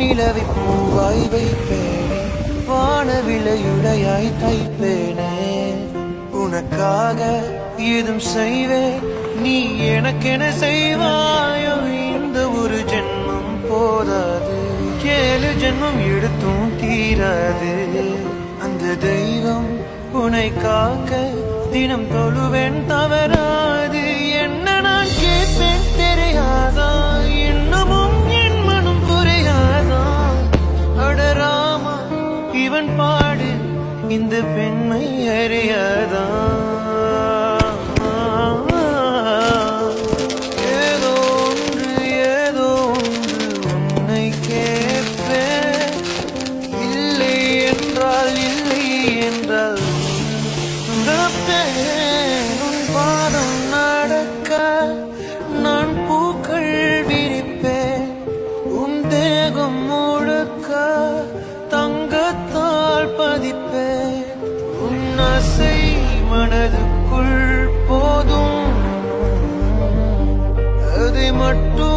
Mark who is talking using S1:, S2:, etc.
S1: நிலவை பூவாய் வைப்பேனே, வானவிலையுடையாய் தைப்பேனே. உனக்காக ஏதும் செய்வேன், நீ எனக்கென செய்வாயோ. இந்த ஒரு ஜென்மம் போதாது, 7 ஜென்மம் எடுத்தும் தீராது. அந்த தெய்வம் உன்னை காக்க தினம் தொழுவேன், தவறாது. என்ன நான் கேட்பேன் தெரியாதா, இன்னமும் என் மனம் புரியாதா. அடராமா இவன் பாடு இந்த பெண்மை அறியாதா. ஏதோ ஒன்று உன்னை கேட்பேன், இல்லை என்றால் இல்லை என்றால் உன் பாதம் நடக்க நான் பூக்கள் விரிப்பேன். உன் தேகம் முழுக்க தங்கத்தால் பதிப்பேன். உன் ஆசை மனதுக்குள் போதும், அதை மட்டும்